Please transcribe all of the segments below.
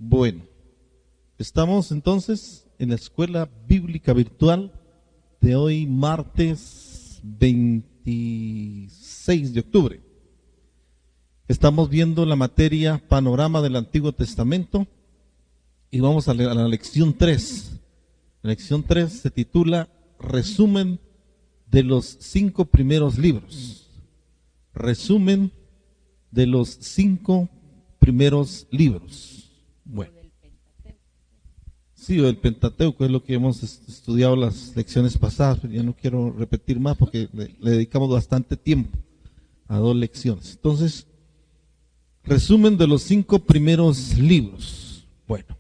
Bueno, estamos entonces en la escuela bíblica virtual de hoy, martes 26 de octubre. Estamos viendo la materia Panorama del Antiguo Testamento y vamos a la lección 3. La lección 3 se titula Resumen de los 5 primeros libros. Resumen de los 5 primeros libros. Bueno, sí, el Pentateuco es lo que hemos estudiado las lecciones pasadas, pero ya no quiero repetir más porque le dedicamos bastante tiempo a 2 lecciones. Entonces, resumen de los 5 primeros libros. Bueno,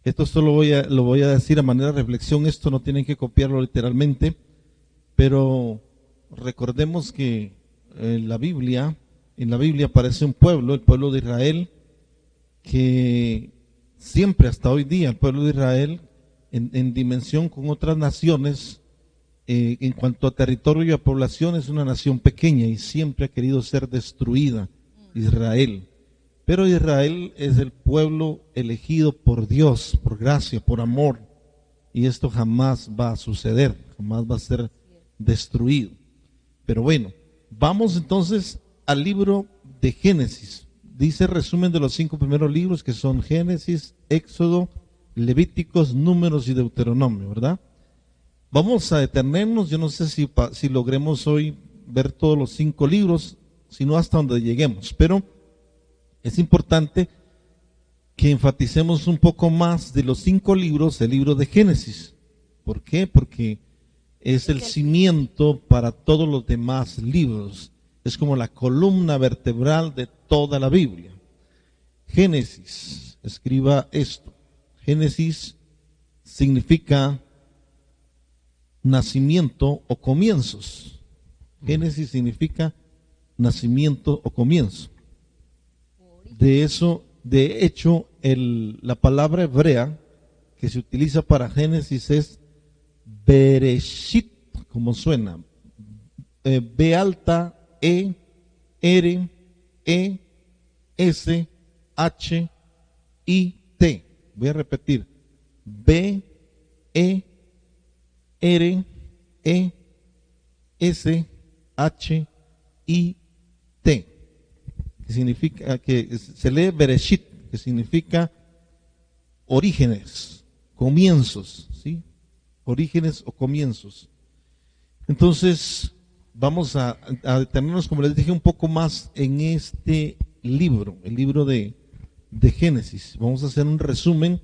esto solo lo voy a decir a manera de reflexión, esto no tienen que copiarlo literalmente, pero recordemos que en la Biblia aparece un pueblo, el pueblo de Israel, que siempre hasta hoy día el pueblo de Israel en dimensión con otras naciones, en cuanto a territorio y a población, es una nación pequeña y siempre ha querido ser destruida, Israel. Pero Israel es el pueblo elegido por Dios, por gracia, por amor, y esto jamás va a suceder, jamás va a ser destruido. Pero bueno, vamos entonces al libro de Génesis. Dice resumen de los 5 primeros libros, que son Génesis, Éxodo, Levíticos, Números y Deuteronomio, ¿verdad? Vamos a detenernos, yo no sé si logremos hoy ver todos los 5 libros, sino hasta donde lleguemos, pero es importante que enfaticemos un poco más de los 5 libros, el libro de Génesis. ¿Por qué? Porque es el cimiento para todos los demás libros. Es como la columna vertebral de toda la Biblia. Génesis, escriba esto. Génesis significa nacimiento o comienzos. Génesis significa nacimiento o comienzo. De hecho, la palabra hebrea que se utiliza para Génesis es Bereshit, como suena. B alta, E, R, E, S, H, I, T. Voy a repetir. B, E, R, E, S, H, I, T. Que significa, que se lee Bereshit, que significa orígenes, comienzos, ¿sí? Orígenes o comienzos. Entonces, vamos a detenernos, como les dije, un poco más en este libro, el libro de Génesis. Vamos a hacer un resumen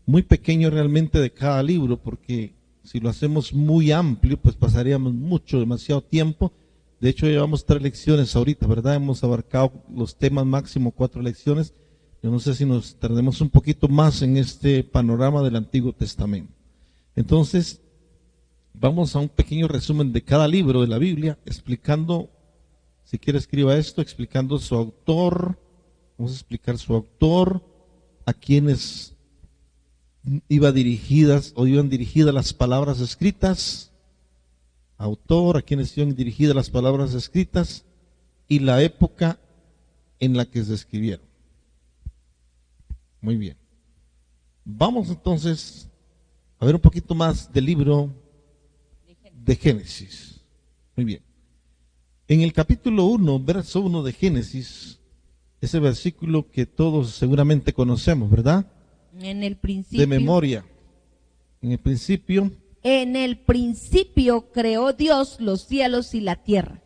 muy pequeño realmente de cada libro, porque si lo hacemos muy amplio, pues pasaríamos demasiado tiempo. De hecho, llevamos 3 lecciones ahorita, ¿verdad? Hemos abarcado los temas máximo 4 lecciones. Yo no sé si nos tardemos un poquito más en este panorama del Antiguo Testamento. Entonces, vamos a un pequeño resumen de cada libro de la Biblia, explicando, si quiere escriba esto, explicando su autor. Vamos a explicar su autor, a quienes iban dirigidas las palabras escritas, autor, a quienes iban dirigidas las palabras escritas y la época en la que se escribieron. Muy bien. Vamos entonces a ver un poquito más del libro de Génesis. Muy bien. En el capítulo 1, verso 1 de Génesis, ese versículo que todos seguramente conocemos, ¿verdad? En el principio. De memoria. En el principio. En el principio creó Dios los cielos y la tierra.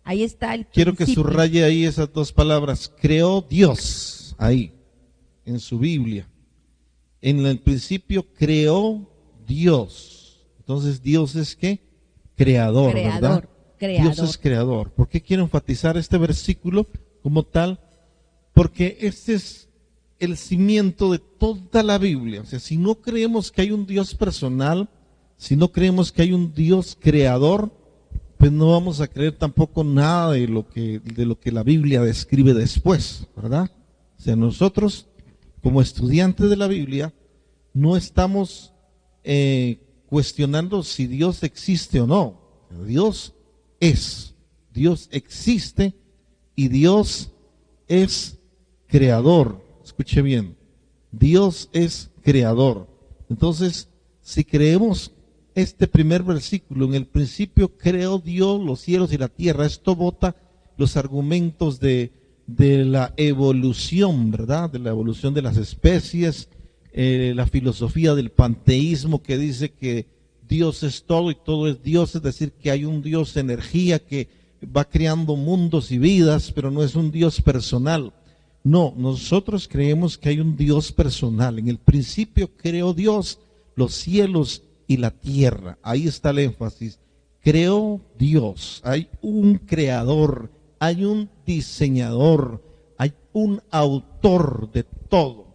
Ahí está el Quiero principio. que subraye ahí esas 2 palabras. Creó Dios, ahí, en su Biblia. En el principio creó Dios. Entonces, ¿Dios es qué? Creador, ¿verdad? Creador. Dios es creador. ¿Por qué quiero enfatizar este versículo como tal? Porque este es el cimiento de toda la Biblia. O sea, si no creemos que hay un Dios personal, si no creemos que hay un Dios creador, pues no vamos a creer tampoco nada de lo que la Biblia describe después, ¿verdad? O sea, nosotros, como estudiantes de la Biblia, no estamos cuestionando si Dios existe o no. Dios existe y Dios es creador. Escuche bien, Dios es creador. Entonces, si creemos este primer versículo, en el principio creó Dios los cielos y la tierra, esto bota los argumentos de la evolución, ¿verdad? De la evolución de las especies, la filosofía del panteísmo que dice que Dios es todo y todo es Dios, es decir, que hay un Dios energía que va creando mundos y vidas, pero no es un Dios personal. No, nosotros creemos que hay un Dios personal. En el principio creó Dios los cielos y la tierra. Ahí está el énfasis. Creó Dios. Hay un creador, hay un diseñador, hay un autor de todo.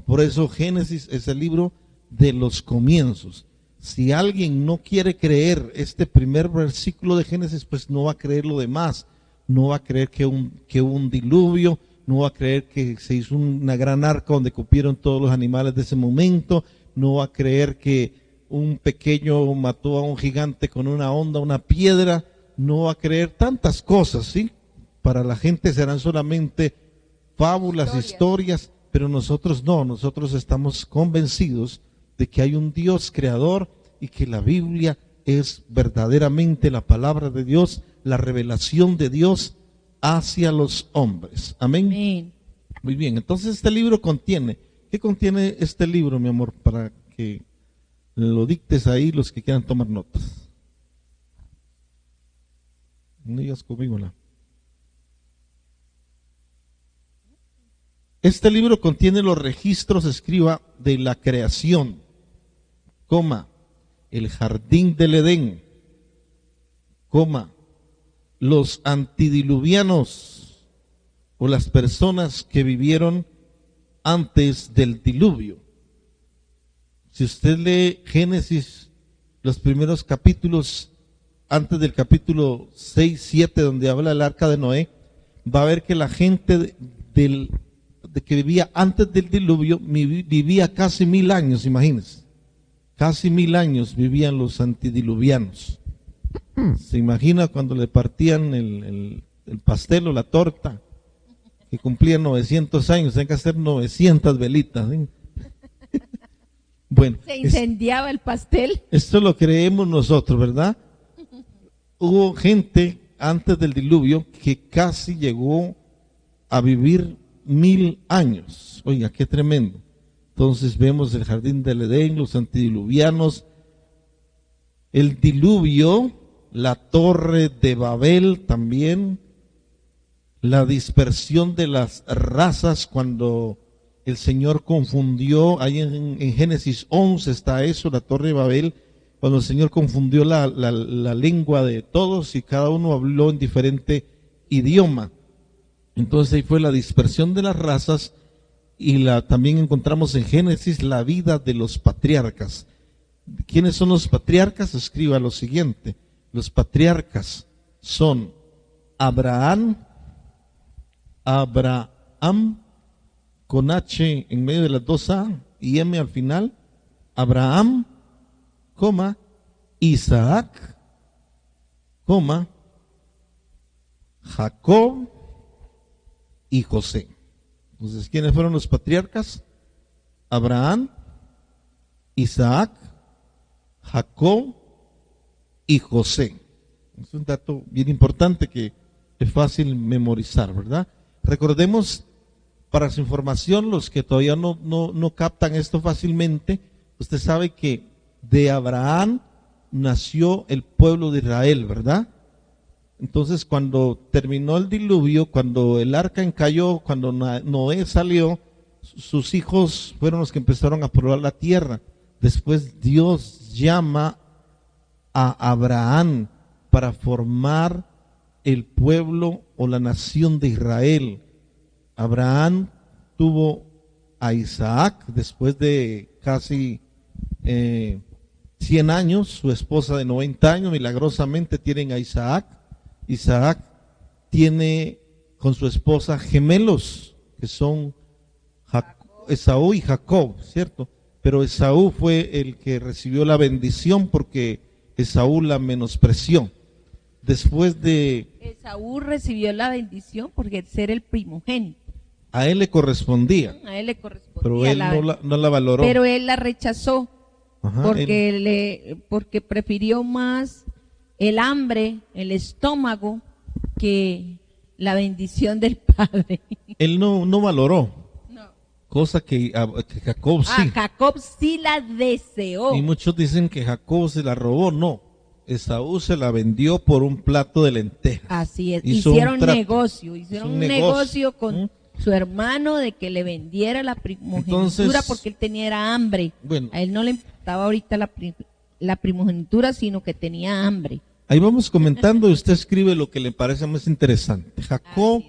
Por eso Génesis es el libro de los comienzos. Si alguien no quiere creer este primer versículo de Génesis, pues no va a creer lo demás. No va a creer que hubo un diluvio, no va a creer que se hizo una gran arca donde cupieron todos los animales de ese momento, no va a creer que un pequeño mató a un gigante con una onda, una piedra, no va a creer tantas cosas, ¿sí? Para la gente serán solamente fábulas, historias, pero nosotros no, nosotros estamos convencidos de que hay un Dios creador y que la Biblia es verdaderamente la palabra de Dios, la revelación de Dios hacia los hombres. Amén. Amén. Muy bien, entonces este libro contiene, ¿qué contiene este libro, mi amor? Para que lo dictes ahí los que quieran tomar notas. No digas conmigo, ¿no? Este libro contiene los registros, escriba, de la creación, coma, el jardín del Edén, coma, los antidiluvianos o las personas que vivieron antes del diluvio. Si usted lee Génesis, los primeros capítulos, antes del capítulo 6, 7, donde habla el arca de Noé, va a ver que la gente de que vivía antes del diluvio vivía casi 1000 años, imagínense. Casi 1000 años vivían los antidiluvianos. ¿Se imagina cuando le partían el pastel o la torta? Que cumplían 900 años, hay que hacer 900 velitas, ¿sí? Bueno, se incendiaba el pastel. Esto lo creemos nosotros, ¿verdad? Hubo gente antes del diluvio que casi llegó a vivir 1000 años. Oiga, qué tremendo. Entonces vemos el jardín del Edén, los antidiluvianos, el diluvio, la torre de Babel también, la dispersión de las razas cuando el Señor confundió, ahí en Génesis 11 está eso, la torre de Babel, cuando el Señor confundió la lengua de todos y cada uno habló en diferente idioma. Entonces ahí fue la dispersión de las razas y también encontramos en Génesis la vida de los patriarcas. ¿Quiénes son los patriarcas? Escriba lo siguiente. Los patriarcas son Abraham, con H en medio de las dos A y M al final, Abraham, coma, Isaac, coma, Jacob y José. Entonces, ¿quiénes fueron los patriarcas? Abraham, Isaac, Jacob y José. Es un dato bien importante que es fácil memorizar, ¿verdad? Recordemos, para su información, los que todavía no captan esto fácilmente, usted sabe que de Abraham nació el pueblo de Israel, ¿verdad? Entonces, cuando terminó el diluvio, cuando el arca encalló, cuando Noé salió, sus hijos fueron los que empezaron a poblar la tierra. Después Dios llama a Abraham para formar el pueblo o la nación de Israel. Abraham tuvo a Isaac después de casi 100 años, su esposa de 90 años, milagrosamente tienen a Isaac. Isaac tiene con su esposa gemelos, que son Esaú y Jacob, ¿cierto? Pero Esaú fue el que recibió la bendición porque Esaú la menospreció. Después de... Esaú recibió la bendición porque ser el primogénito. A él le correspondía, A él le correspondía. pero él no la valoró. Pero él la rechazó. Ajá, Porque prefirió más el hambre, el estómago, que la bendición del Padre. Él no valoró, No. cosa que Jacob sí. Jacob sí la deseó. Y muchos dicen que Jacob se la robó. No, Esaú se la vendió por un plato de lentejas. Así es. Hizo un Hicieron trato. un negocio con su hermano de que le vendiera la primogenitura porque él tenía hambre. Bueno, a él no le importaba ahorita la primogenitura, sino que tenía hambre. ahí vamos comentando y usted escribe lo que le parece más interesante. Jacob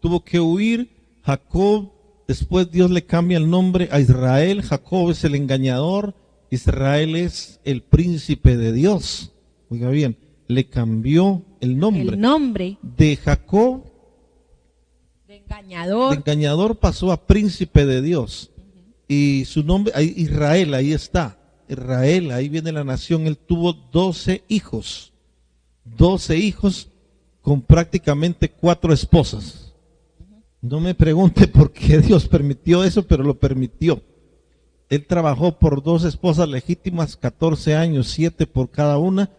tuvo que huir. Jacob, después Dios le cambia el nombre a Israel. Jacob es el engañador. Israel es el príncipe de Dios. Oiga bien, le cambió el nombre. El nombre De Jacob, de de engañador pasó a príncipe de Dios. Y su nombre, Israel, ahí está. Israel, ahí viene la nación. Él tuvo 12 hijos. 12 hijos con prácticamente 4 esposas. No me pregunte por qué Dios permitió eso, pero lo permitió. Él trabajó por 2 esposas legítimas, 14 años, 7 por cada una,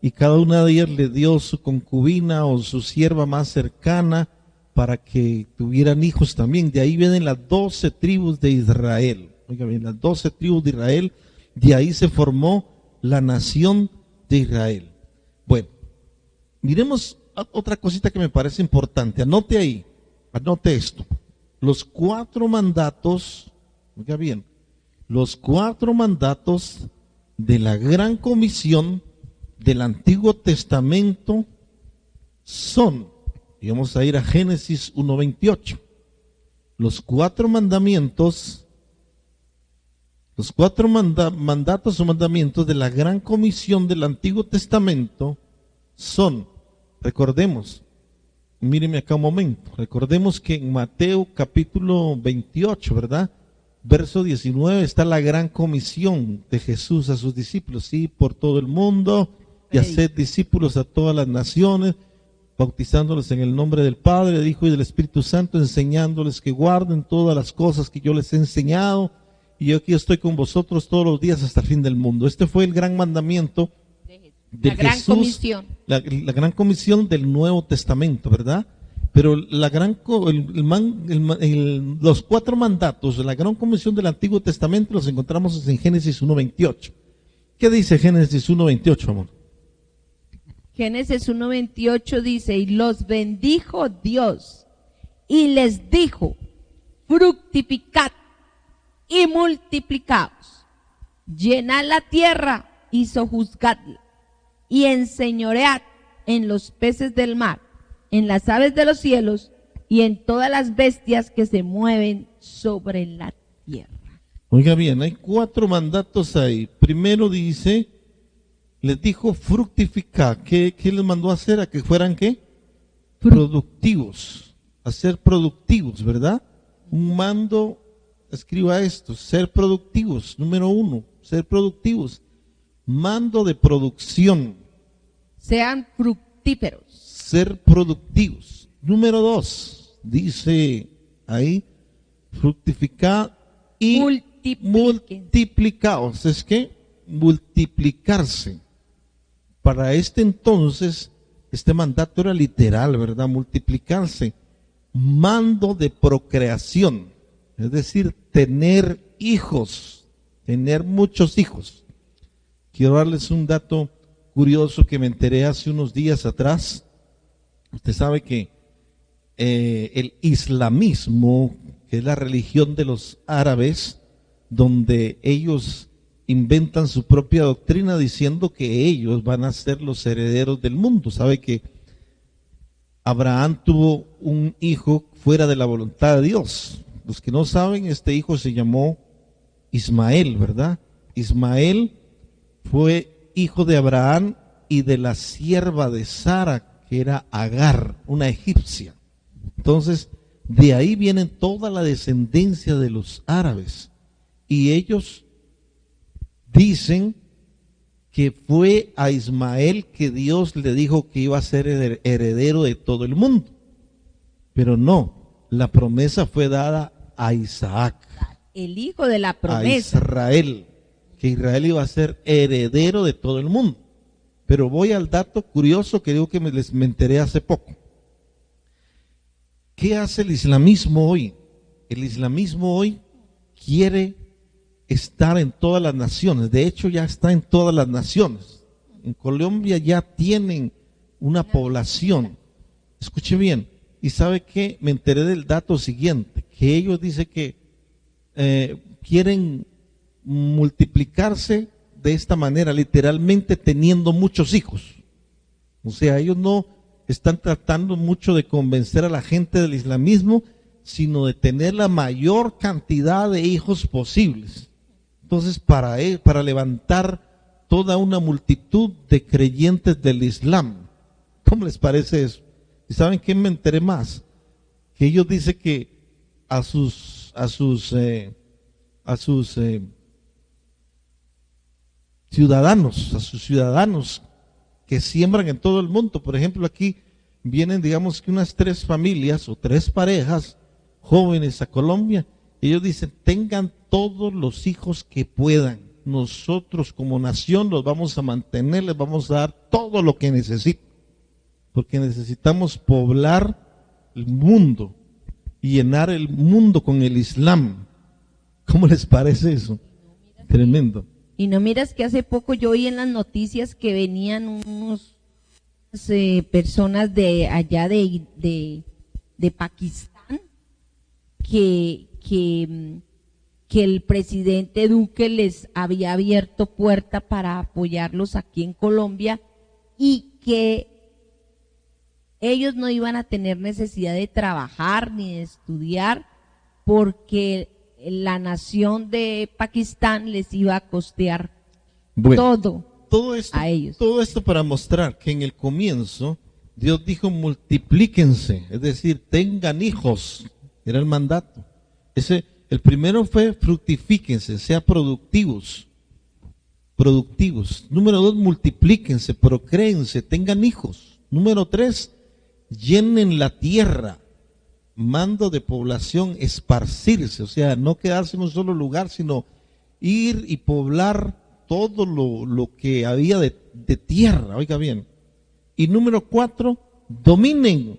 y cada una de ellas le dio su concubina o su sierva más cercana para que tuvieran hijos también. De ahí vienen las 12 tribus de Israel. Oiga bien, las 12 tribus de Israel, de ahí se formó la nación de Israel. Bueno, miremos otra cosita que me parece importante. Anote ahí, anote esto. Los 4 mandatos, oiga bien, los 4 mandatos de la gran comisión del Antiguo Testamento son, y vamos a ir a Génesis 1:28, los 4 mandamientos, los 4 mandatos o mandamientos de la gran comisión del Antiguo Testamento son, recordemos, míreme acá un momento, recordemos que en Mateo capítulo 28, ¿verdad? Verso 19 está la gran comisión de Jesús a sus discípulos, sí, por todo el mundo, y hacer discípulos a todas las naciones, bautizándoles en el nombre del Padre, del Hijo y del Espíritu Santo, enseñándoles que guarden todas las cosas que yo les he enseñado, y yo aquí estoy con vosotros todos los días hasta el fin del mundo. Este fue el gran mandamiento de la gran Jesús, comisión. la gran comisión del Nuevo Testamento, ¿verdad? Pero los 4 mandatos de la gran comisión del Antiguo Testamento los encontramos en Génesis 1:28. ¿Qué dice Génesis 1:28, amor? Génesis 1:28 dice, y los bendijo Dios, y les dijo, fructificad y multiplicaos, llenad la tierra y sojuzgadla, y enseñoread en los peces del mar, en las aves de los cielos, y en todas las bestias que se mueven sobre la tierra. Oiga bien, hay 4 mandatos ahí. Primero dice, les dijo fructificar. ¿Qué les mandó a hacer? ¿A que fueran qué? Productivos. A ser productivos, ¿verdad? Un mando, escriba esto, ser productivos. Número 1, ser productivos. Mando de producción. Sean fructíferos. Ser productivos. Número 2, dice ahí, fructificar y multiplicaos. Es que multiplicarse. Para este entonces, este mandato era literal, ¿verdad? Multiplicarse. Mando de procreación, es decir, tener hijos, tener muchos hijos. Quiero darles un dato curioso que me enteré hace unos días atrás. Usted sabe que el islamismo, que es la religión de los árabes, donde ellos inventan su propia doctrina diciendo que ellos van a ser los herederos del mundo. Sabe que Abraham tuvo un hijo fuera de la voluntad de Dios. Los que no saben, este hijo se llamó Ismael, ¿verdad? Ismael fue hijo de Abraham y de la sierva de Sara, que era Agar, una egipcia. Entonces, de ahí viene toda la descendencia de los árabes. Y ellos dicen que fue a Ismael que Dios le dijo que iba a ser heredero de todo el mundo. Pero no, la promesa fue dada a Isaac, el hijo de la a promesa. Israel, que Israel iba a ser heredero de todo el mundo. Pero voy al dato curioso que digo que me enteré hace poco. ¿Qué hace el islamismo hoy? El islamismo hoy quiere estar en todas las naciones. De hecho, ya está en todas las naciones. En Colombia ya tienen una población. Escuche bien. ¿Y sabe qué? Me enteré del dato siguiente, que ellos dicen que quieren multiplicarse de esta manera, literalmente teniendo muchos hijos. O sea, ellos no están tratando mucho de convencer a la gente del islamismo, sino de tener la mayor cantidad de hijos posibles. Entonces, para levantar toda una multitud de creyentes del Islam. ¿Cómo les parece eso? ¿Y saben qué me enteré más? Que ellos dicen que a sus ciudadanos que siembran en todo el mundo. Por ejemplo, aquí vienen, digamos que unas 3 familias o 3 parejas jóvenes a Colombia. Ellos dicen, tengan todos los hijos que puedan. Nosotros como nación los vamos a mantener, les vamos a dar todo lo que necesitan. Porque necesitamos poblar el mundo y llenar el mundo con el Islam. ¿Cómo les parece eso? Tremendo. Y no miras que hace poco yo oí en las noticias que venían unas personas de allá de Pakistán que el presidente Duque les había abierto puerta para apoyarlos aquí en Colombia y que ellos no iban a tener necesidad de trabajar ni de estudiar porque la nación de Pakistán les iba a costear todo esto, a ellos. Todo esto para mostrar que en el comienzo Dios dijo multiplíquense, es decir, tengan hijos, era el mandato. El primero fue fructifíquense, sean productivos. Número 2, multiplíquense, procréense, tengan hijos. Número 3, llenen la tierra. Mando de población, esparcirse, o sea, no quedarse en un solo lugar, sino ir y poblar todo lo que había de tierra, oiga bien. Y número 4, dominen,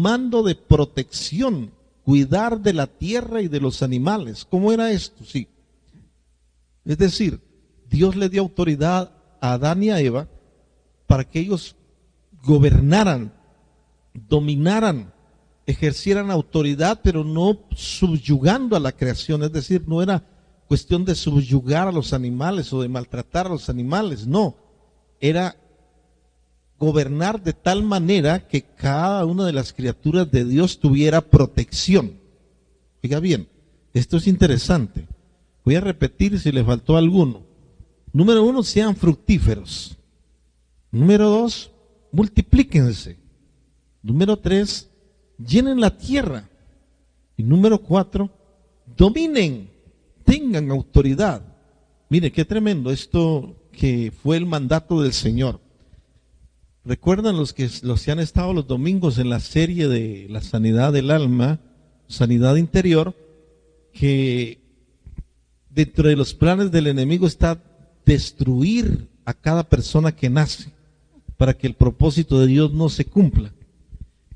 mando de protección, cuidar de la tierra y de los animales. ¿Cómo era esto? Sí. Es decir, Dios le dio autoridad a Adán y a Eva para que ellos gobernaran, dominaran, ejercieran autoridad, pero no subyugando a la creación. Es decir, no era cuestión de subyugar a los animales o de maltratar a los animales, no. Era gobernar de tal manera que cada una de las criaturas de Dios tuviera protección. Oiga bien, esto es interesante. Voy a repetir si le faltó alguno. Número 1, sean fructíferos. Número 2, multiplíquense. Número 3, llenen la tierra. Y número 4, dominen, tengan autoridad. Mire, qué tremendo esto que fue el mandato del Señor. ¿Recuerdan los que han estado los domingos en la serie de la sanidad del alma, sanidad interior, que dentro de los planes del enemigo está destruir a cada persona que nace para que el propósito de Dios no se cumpla?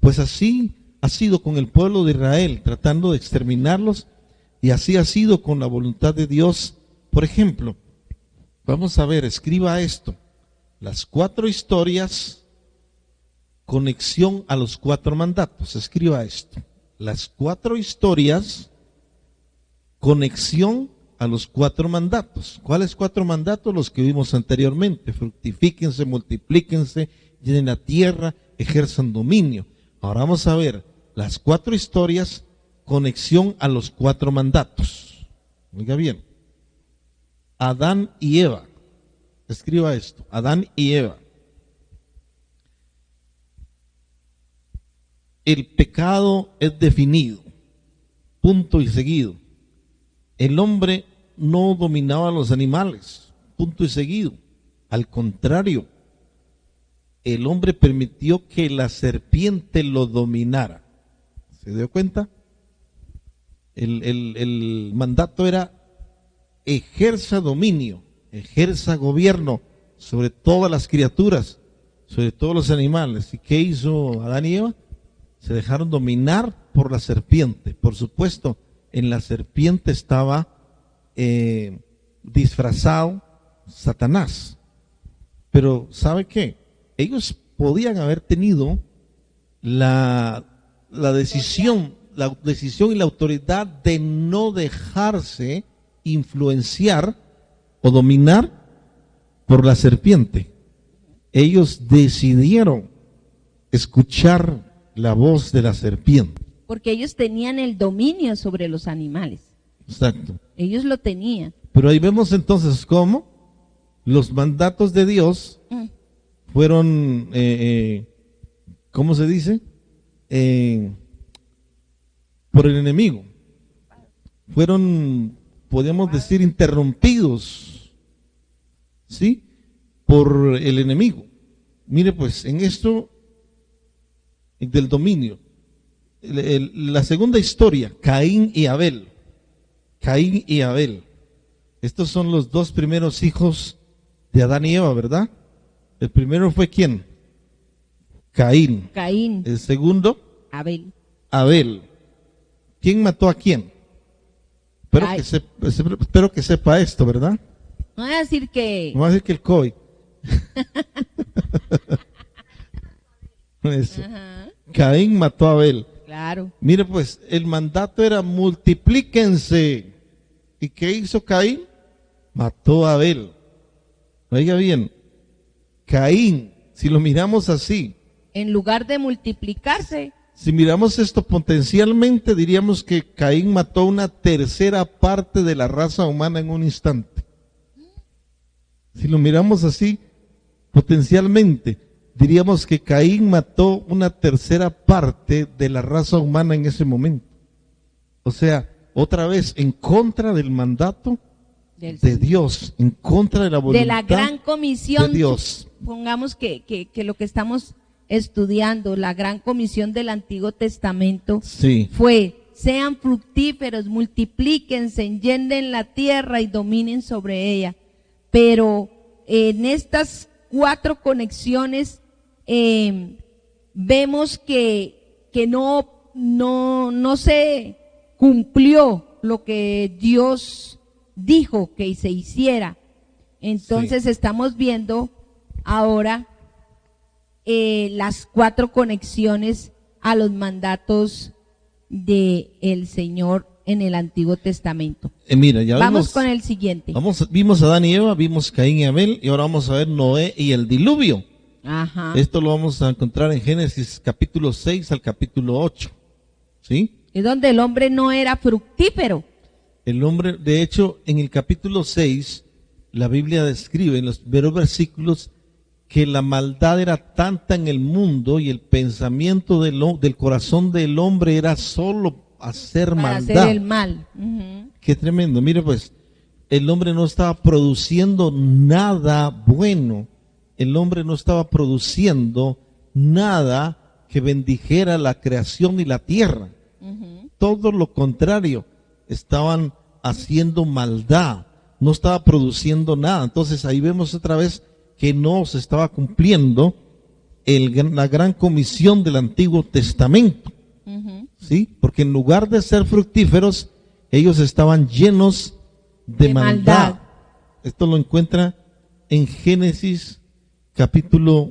Pues así ha sido con el pueblo de Israel, tratando de exterminarlos, y así ha sido con la voluntad de Dios. Por ejemplo, vamos a ver, escriba esto: las 4 historias, conexión a los 4 mandatos. Escriba esto: las 4 historias, conexión a los 4 mandatos. ¿Cuáles 4 mandatos? Los que vimos anteriormente: fructifíquense, multiplíquense, llenen la tierra, ejerzan dominio. Ahora vamos a ver las 4 historias, conexión a los 4 mandatos. Oiga bien: Adán y Eva. Escriba esto: Adán y Eva. El pecado es definido, punto y seguido. El hombre no dominaba a los animales, punto y seguido. Al contrario, el hombre permitió que la serpiente lo dominara. ¿Se dio cuenta? El mandato era: ejerza dominio, ejerza gobierno sobre todas las criaturas, sobre todos los animales. ¿Y qué hizo Adán y Eva? Se dejaron dominar por la serpiente. Por supuesto, en la serpiente estaba disfrazado Satanás. Pero ¿sabe qué? Ellos podían haber tenido la decisión y la autoridad de no dejarse influenciar o dominar por la serpiente. Ellos decidieron escuchar la voz de la serpiente. Porque ellos tenían el dominio sobre los animales. Exacto. Ellos lo tenían. Pero ahí vemos entonces cómo los mandatos de Dios fueron, ¿cómo se dice? Por el enemigo. Fueron, podríamos decir, interrumpidos, ¿sí? Por el enemigo. Mire pues, en esto del dominio, la segunda historia, Caín y Abel. Caín y Abel. Estos son los dos primeros hijos de Adán y Eva, ¿verdad? El primero fue ¿quién? Caín. Caín. El segundo, Abel. Abel. ¿Quién mató a quién? Espero que sepa esto, ¿verdad? No voy a decir que... No va a decir que el COVID. Eso. Ajá, Caín mató a Abel. claro. Mire pues, el mandato era: multiplíquense. ¿Y qué hizo Caín? Mató a Abel. Oiga bien, Caín, si lo miramos así, En lugar de multiplicarse, si miramos esto potencialmente, diríamos que Caín mató una tercera parte de la raza humana en un instante. Si lo miramos así, potencialmente, diríamos que Caín mató una tercera parte de la raza humana en ese momento. O sea, otra vez, en contra del mandato de Dios, en contra de la voluntad de la gran comisión de Dios. Pongamos que lo que estamos estudiando, la gran comisión del Antiguo Testamento, Sí. fue: sean fructíferos, multiplíquense, llenen la tierra y dominen sobre ella. Pero en estas 4 conexiones vemos que no se cumplió lo que Dios dijo que se hiciera. Entonces estamos viendo ahora las 4 conexiones a los mandatos del Señor en el Antiguo Testamento. Mira, ya Vamos vimos, con el siguiente. vimos a Adán y Eva, vimos Caín y Abel, y ahora vamos a ver Noé y el diluvio. Ajá. Esto lo vamos a encontrar en Génesis capítulo 6 al capítulo 8. ¿Sí? Es donde el hombre no era fructífero. El hombre, de hecho, en el capítulo 6, la Biblia describe en los primeros versículos que la maldad era tanta en el mundo y el pensamiento del corazón del hombre era solo hacer Para maldad. hacer el mal. Ujú. Qué tremendo. Mire pues, el hombre no estaba produciendo nada bueno. El hombre no estaba produciendo nada que bendijera la creación y la tierra. Ujú. Todo lo contrario, estaban haciendo maldad, no estaba produciendo nada. Entonces ahí vemos otra vez que no se estaba cumpliendo la gran comisión del Antiguo Testamento. Ujú. ¿Sí? Porque en lugar de ser fructíferos, ellos estaban llenos de maldad. Esto lo encuentra en Génesis capítulo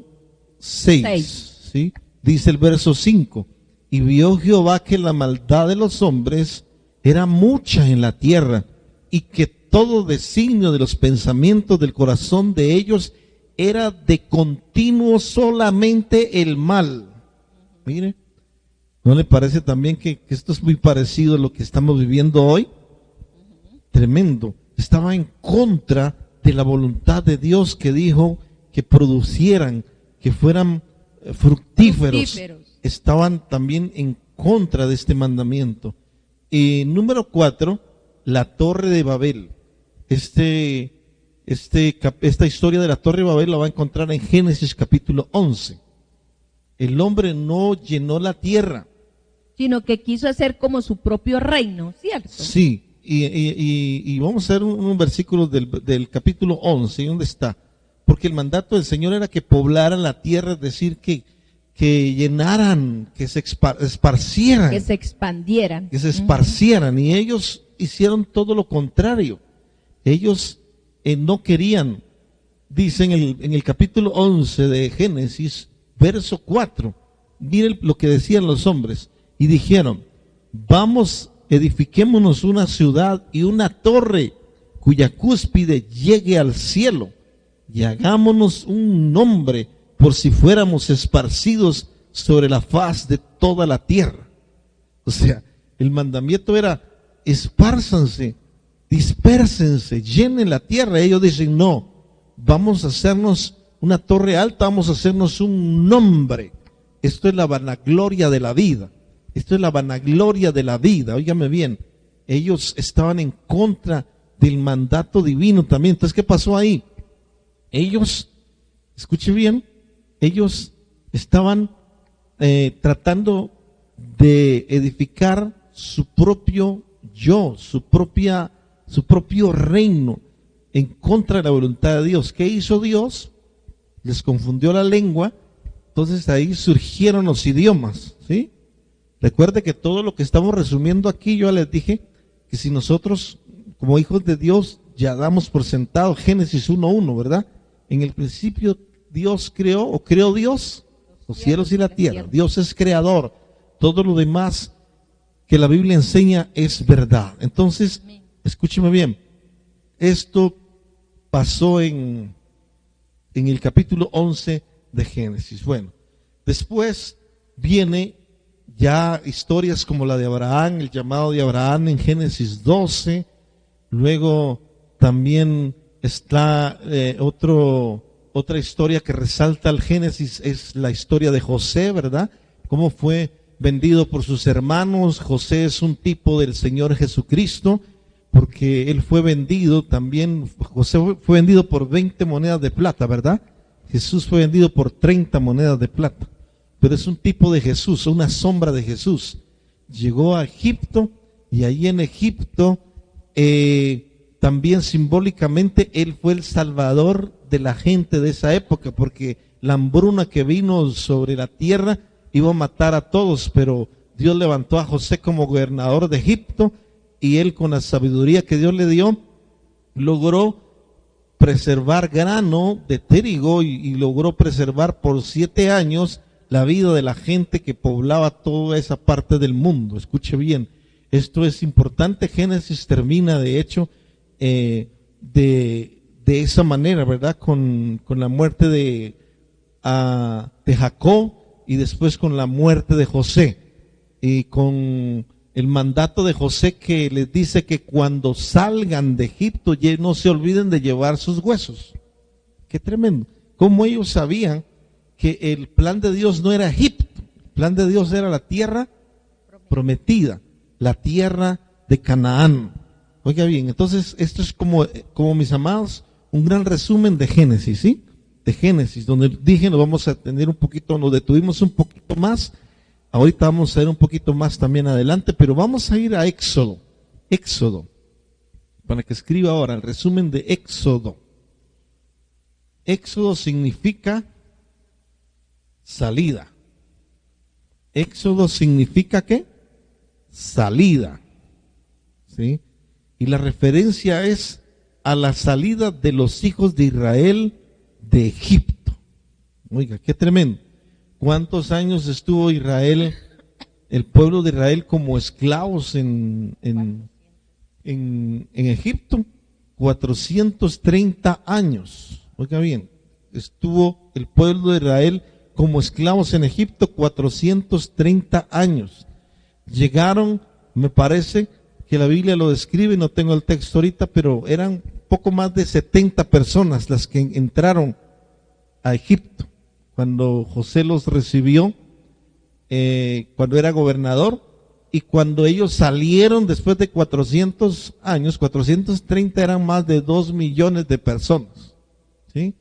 6. ¿Sí? Dice el verso 5: y vio Jehová que la maldad de los hombres era mucha en la tierra, y que todo designio de los pensamientos del corazón de ellos era de continuo solamente el mal. Mire, ¿no le parece también que esto es muy parecido a lo que estamos viviendo hoy? Tremendo. Estaba en contra de la voluntad de Dios, que dijo que producieran, que fueran fructíferos. Estaban también en contra de este mandamiento. Y número 4, la Torre de Babel. Esta historia de la Torre de Babel la va a encontrar en Génesis capítulo 11. El hombre no llenó la tierra. sino que quiso hacer como su propio reino, ¿cierto? Sí, y vamos a ver un versículo del capítulo 11, ¿dónde está? Porque el mandato del Señor era que poblaran la tierra, es decir, que llenaran, que se esparcieran. Que se expandieran. Que se esparcieran, y ellos hicieron todo lo contrario. Ellos no querían, dice en el capítulo 11 de Génesis, verso 4, miren lo que decían los hombres, y dijeron: vamos, edifiquémonos una ciudad y una torre cuya cúspide llegue al cielo, y hagámonos un nombre por si fuéramos esparcidos sobre la faz de toda la tierra. O sea, el mandamiento era: espárzanse, dispérsense, llenen la tierra. Ellos dicen: no, vamos a hacernos una torre alta, vamos a hacernos un nombre. Esto es la vanagloria de la vida. Esto es la vanagloria de la vida. Óigame bien, ellos estaban en contra del mandato divino también. Entonces, ¿qué pasó ahí? Ellos, escuche bien, ellos estaban tratando de edificar su propio yo, su propio reino, en contra de la voluntad de Dios. ¿Qué hizo Dios? Les confundió la lengua. Entonces ahí surgieron los idiomas, ¿sí? Recuerde que todo lo que estamos resumiendo aquí, yo les dije que si nosotros, como hijos de Dios, ya damos por sentado Génesis 1:1, ¿verdad? En el principio Dios creó, o creó Dios, los cielos y la tierra. Dios es creador. Todo lo demás que la Biblia enseña es verdad. Entonces, escúcheme bien. Esto pasó en el capítulo 11 de Génesis. Bueno, después viene ya historias como la de Abraham, el llamado de Abraham en Génesis 12. Luego también está otra historia que resalta al Génesis, es la historia de José, ¿verdad? Cómo fue vendido por sus hermanos. José es un tipo del Señor Jesucristo, porque él fue vendido también. José fue vendido por 20 monedas de plata, ¿verdad? Jesús fue vendido por 30 monedas de plata. Pero es un tipo de Jesús, una sombra de Jesús. Llegó a Egipto, y ahí en Egipto también simbólicamente él fue el salvador de la gente de esa época, porque la hambruna que vino sobre la tierra iba a matar a todos, pero Dios levantó a José como gobernador de Egipto, y él, con la sabiduría que Dios le dio, logró preservar grano de trigo y logró preservar por 7 años la vida de la gente que poblaba toda esa parte del mundo. Escuche bien, esto es importante. Génesis termina, de hecho, de esa manera, ¿verdad? Con la muerte de Jacob, y después con la muerte de José, y con el mandato de José, que les dice que cuando salgan de Egipto no se olviden de llevar sus huesos. Qué tremendo. Cómo ellos sabían que el plan de Dios no era Egipto, el plan de Dios era la tierra prometida, la tierra de Canaán. Oiga bien, entonces esto es como mis amados, un gran resumen de Génesis, ¿sí? De Génesis, donde dije nos vamos a tener un poquito, nos detuvimos un poquito más. Ahorita vamos a ir un poquito más también adelante, pero vamos a ir a Éxodo. Éxodo, para que escriba ahora el resumen de Éxodo. Éxodo significa salida. Éxodo significa ¿qué? Salida. ¿Sí? Y la referencia es a la salida de los hijos de Israel de Egipto. Oiga, qué tremendo. ¿Cuántos años estuvo Israel, el pueblo de Israel, como esclavos en Egipto? 430 años. Oiga bien, estuvo el pueblo de Israel como esclavos en Egipto 430 años. Llegaron, me parece que la Biblia lo describe, no tengo el texto ahorita, pero eran poco más de 70 personas las que entraron a Egipto cuando José los recibió, cuando era gobernador, y cuando ellos salieron después de 400 años, 430, eran más de 2 millones de personas, ¿sí?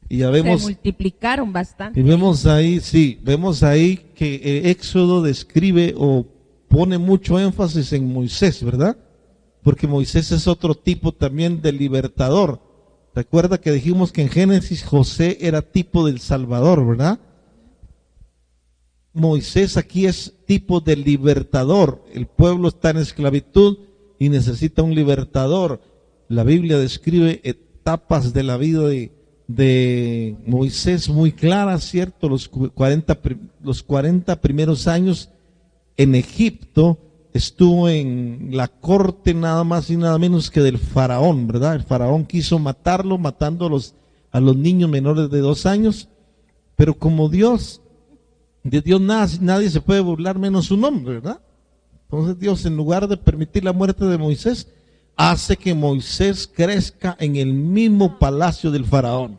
Y ya vemos, se multiplicaron bastante. Y vemos ahí, sí, vemos ahí que Éxodo describe o pone mucho énfasis en Moisés, ¿verdad? Porque Moisés es otro tipo también de libertador. Recuerda que dijimos que en Génesis José era tipo del Salvador, ¿verdad? Moisés aquí es tipo de libertador. El pueblo está en esclavitud y necesita un libertador. La Biblia describe etapas de la vida de Moisés muy claras, ¿cierto? Los 40 primeros años en Egipto estuvo en la corte nada más y nada menos que del faraón, ¿verdad? El faraón quiso matarlo, matando a los niños menores de 2 años, pero como de Dios nadie se puede burlar menos su nombre, ¿verdad? Entonces Dios, en lugar de permitir la muerte de Moisés, hace que Moisés crezca en el mismo palacio del faraón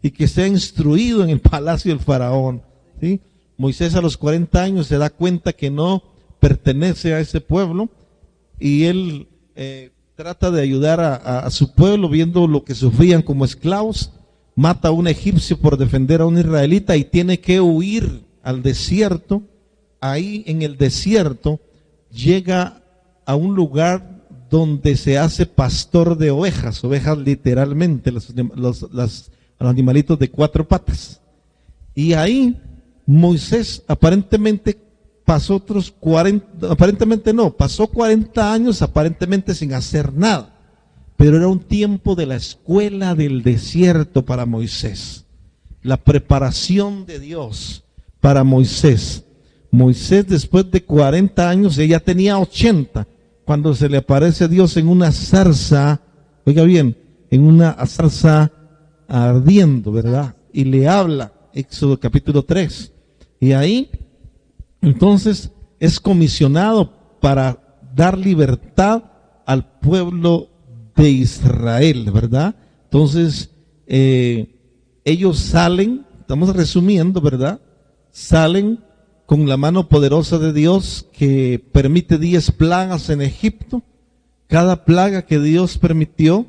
y que sea instruido en el palacio del faraón, ¿sí? Moisés a los 40 años se da cuenta que no pertenece a ese pueblo y él trata de ayudar a su pueblo viendo lo que sufrían como esclavos. Mata a un egipcio por defender a un israelita y tiene que huir al desierto. Ahí en el desierto llega a un lugar donde se hace pastor de ovejas literalmente, los animalitos de 4 patas. Y ahí Moisés aparentemente pasó 40 años aparentemente sin hacer nada, pero era un tiempo de la escuela del desierto para Moisés, la preparación de Dios para Moisés. Moisés, después de 40 años, ella tenía 80, cuando se le aparece a Dios en una zarza, oiga bien, en una zarza ardiendo, ¿verdad? Y le habla, Éxodo capítulo 3. Y ahí, entonces, es comisionado para dar libertad al pueblo de Israel, ¿verdad? Entonces, ellos salen, estamos resumiendo, ¿verdad? Salen con la mano poderosa de Dios que permite 10 plagas en Egipto. Cada plaga que Dios permitió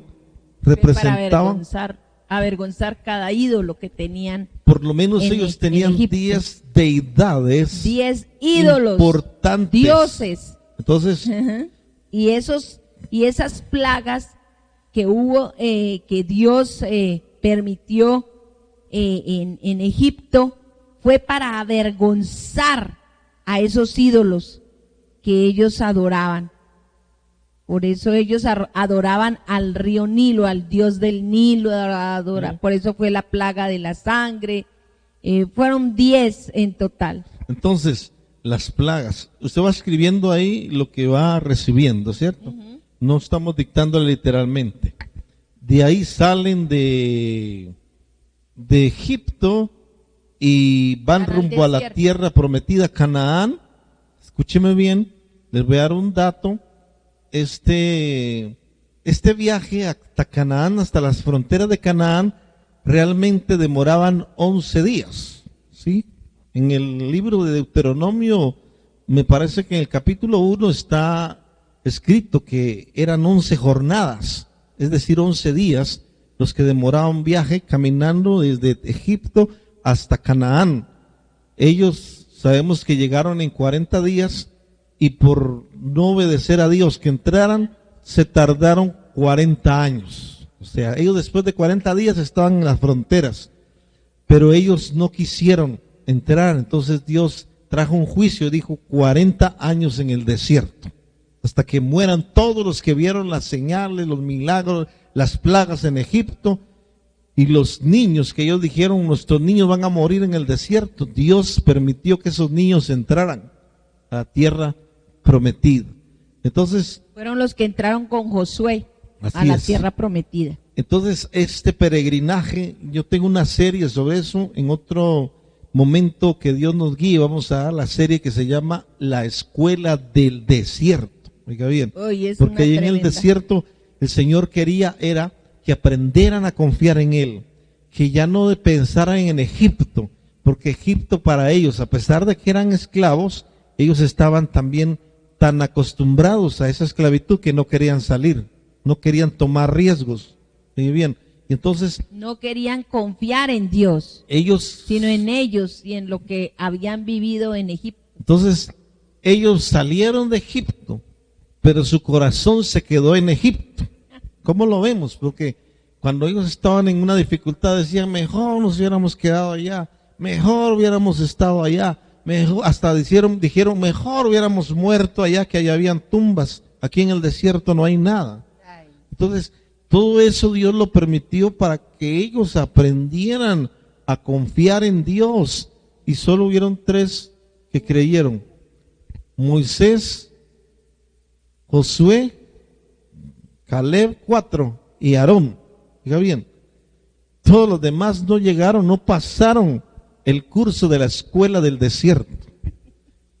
representaba para avergonzar cada ídolo que tenían. Por lo menos ellos tenían 10 deidades, 10 ídolos importantes, dioses. Entonces, y esas plagas que hubo, que Dios permitió en Egipto, fue para avergonzar a esos ídolos que ellos adoraban. Por eso ellos adoraban al río Nilo, al dios del Nilo, por eso fue la plaga de la sangre. Fueron 10 en total. Entonces, las plagas, usted va escribiendo ahí lo que va recibiendo, ¿cierto? No estamos dictándole literalmente. De ahí salen de Egipto y van rumbo a la tierra prometida, Canaán. Escúcheme bien, les voy a dar un dato. Este viaje hasta Canaán, hasta las fronteras de Canaán, realmente demoraban 11 días, ¿sí? En el libro de Deuteronomio, me parece que en el capítulo 1 está escrito que eran 11 jornadas, es decir, 11 días los que demoraba un viaje caminando desde Egipto hasta Canaán. Ellos sabemos que llegaron en 40 días y por no obedecer a Dios que entraran, se tardaron 40 años. O sea, ellos después de 40 días estaban en las fronteras, pero ellos no quisieron entrar. Entonces Dios trajo un juicio y dijo 40 años en el desierto, hasta que mueran todos los que vieron las señales, los milagros, las plagas en Egipto. Y los niños que ellos dijeron, nuestros niños van a morir en el desierto, Dios permitió que esos niños entraran a la tierra prometida. Entonces, fueron los que entraron con Josué a la tierra prometida. Entonces, este peregrinaje, yo tengo una serie sobre eso, en otro momento que Dios nos guíe, vamos a dar la serie que se llama La Escuela del Desierto. Oiga bien, porque ahí en el desierto el Señor quería era que aprendieran a confiar en Él, que ya no pensaran en Egipto, porque Egipto para ellos, a pesar de que eran esclavos, ellos estaban también tan acostumbrados a esa esclavitud que no querían salir, no querían tomar riesgos. Muy bien, y entonces no querían confiar en Dios, ellos, sino en ellos y en lo que habían vivido en Egipto. Entonces, ellos salieron de Egipto, pero su corazón se quedó en Egipto. ¿Cómo lo vemos? Porque cuando ellos estaban en una dificultad decían, mejor nos hubiéramos quedado allá, mejor hubiéramos estado allá, mejor, hasta dijeron, mejor hubiéramos muerto allá, que allá habían tumbas, aquí en el desierto no hay nada. Entonces, todo eso Dios lo permitió para que ellos aprendieran a confiar en Dios, y solo hubieron 3 que creyeron: Moisés, Josué, Caleb, 4, y Aarón. Diga bien, todos los demás no llegaron, no pasaron el curso de la escuela del desierto.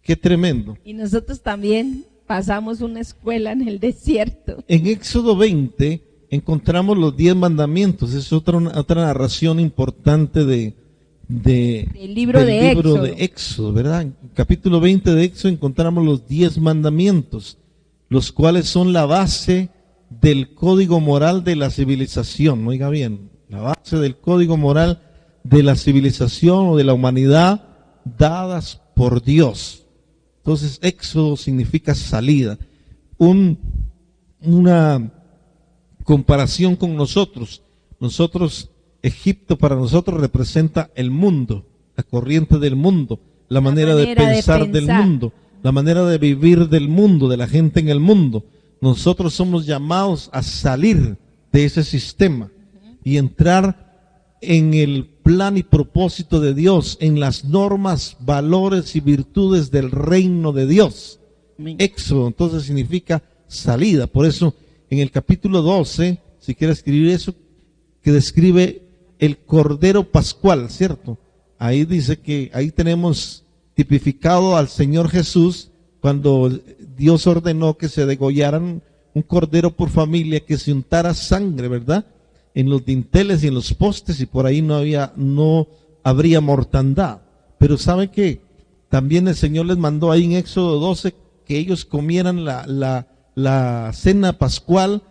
Qué tremendo. Y nosotros también pasamos una escuela en el desierto. En Éxodo 20 encontramos los 10 mandamientos. Es otra narración importante del libro de Éxodo, ¿verdad? En el capítulo 20 de Éxodo encontramos los 10 mandamientos, los cuales son la base del código moral de la civilización. Oiga bien, la base del código moral de la civilización o de la humanidad dadas por Dios. Entonces, Éxodo significa salida. Una comparación con nosotros. Egipto para nosotros representa el mundo, la corriente del mundo, la manera de pensar del mundo, la manera de vivir del mundo, de la gente en el mundo. Nosotros somos llamados a salir de ese sistema y entrar en el plan y propósito de Dios, en las normas, valores y virtudes del reino de Dios. Éxodo entonces significa salida. Por eso en el capítulo 12, si quiere escribir eso, que describe el Cordero Pascual, ¿cierto? Ahí dice que ahí tenemos tipificado al Señor Jesús cuando Dios ordenó que se degollaran un cordero por familia, que se untara sangre, ¿verdad?, en los dinteles y en los postes, y por ahí no habría mortandad. Pero ¿sabe qué? También el Señor les mandó ahí en Éxodo 12 que ellos comieran la cena pascual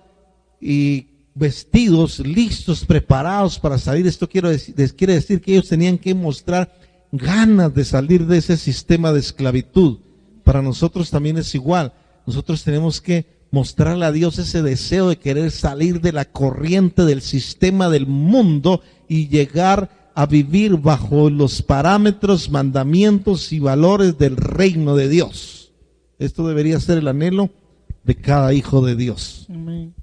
y vestidos, listos, preparados para salir. Esto quiere decir que ellos tenían que mostrar ganas de salir de ese sistema de esclavitud. Para nosotros también es igual. Nosotros tenemos que mostrarle a Dios ese deseo de querer salir de la corriente del sistema del mundo y llegar a vivir bajo los parámetros, mandamientos y valores del reino de Dios. Esto debería ser el anhelo de cada hijo de Dios. Amén.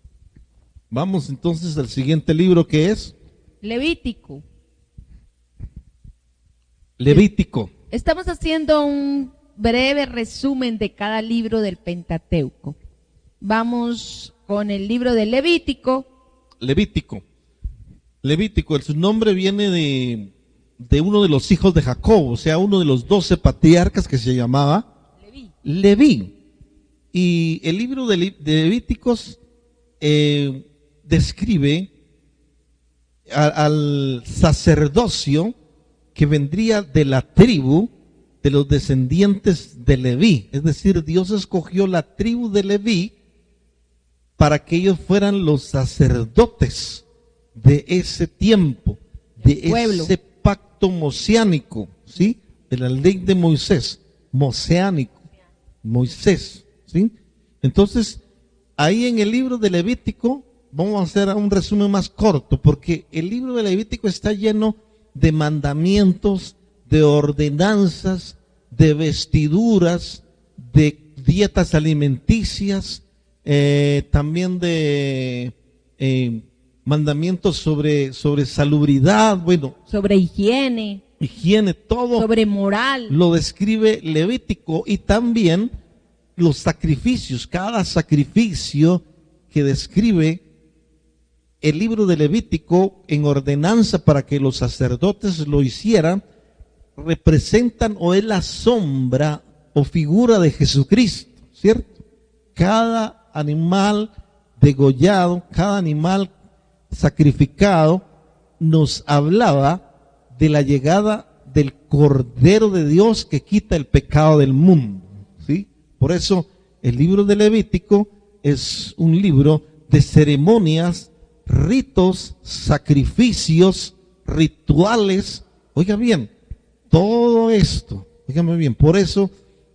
Vamos entonces al siguiente libro, que es Levítico. Levítico. Estamos haciendo un breve resumen de cada libro del Pentateuco. Vamos con el libro de Levítico. Levítico, su nombre viene de uno de los hijos de Jacob, o sea, uno de los 12 patriarcas, que se llamaba Leví. Y el libro de Levíticos describe al sacerdocio que vendría de la tribu de los descendientes de Leví. Es decir, Dios escogió la tribu de Leví para que ellos fueran los sacerdotes de ese tiempo, de ese pacto mosiánico, ¿sí? De la ley de Moisés, mosiánico, Moisés, ¿sí? Entonces, ahí en el libro de Levítico, vamos a hacer un resumen más corto, porque el libro de Levítico está lleno de mandamientos, de ordenanzas, de vestiduras, de dietas alimenticias, también de mandamientos sobre salubridad, bueno, sobre higiene, todo sobre moral. Lo describe Levítico, y también los sacrificios, cada sacrificio que describe el libro de Levítico en ordenanza para que los sacerdotes lo hicieran, representan o es la sombra o figura de Jesucristo, ¿cierto? Cada animal degollado, cada animal sacrificado nos hablaba de la llegada del Cordero de Dios que quita el pecado del mundo, ¿sí? Por eso el libro de Levítico es un libro de ceremonias, ritos, sacrificios, rituales. Oiga bien, todo esto, dígame bien, por eso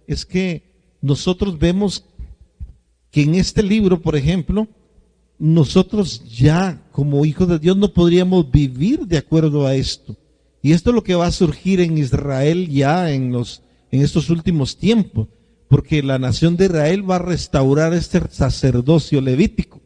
es que nosotros vemos que en este libro, por ejemplo, nosotros ya como hijos de Dios no podríamos vivir de acuerdo a esto. Y esto es lo que va a surgir en Israel ya en estos últimos tiempos, porque la nación de Israel va a restaurar este sacerdocio levítico,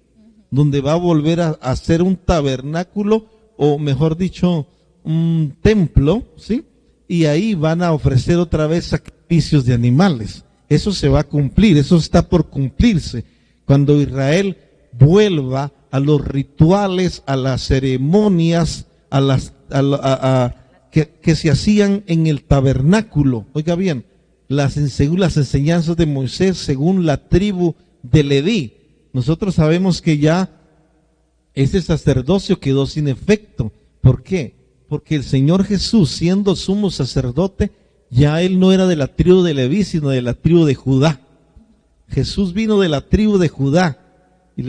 donde va a volver a hacer un tabernáculo, o mejor dicho, un templo, ¿sí? Y ahí van a ofrecer otra vez sacrificios de animales. Eso se va a cumplir, eso está por cumplirse. Cuando Israel vuelva a los rituales, a las ceremonias, que se hacían en el tabernáculo. Oiga bien, según las enseñanzas de Moisés, según la tribu de Leví. Nosotros sabemos que ya ese sacerdocio quedó sin efecto. ¿Por qué? Porque el Señor Jesús, siendo sumo sacerdote, ya él no era de la tribu de Leví, sino de la tribu de Judá. Jesús vino de la tribu de Judá. Y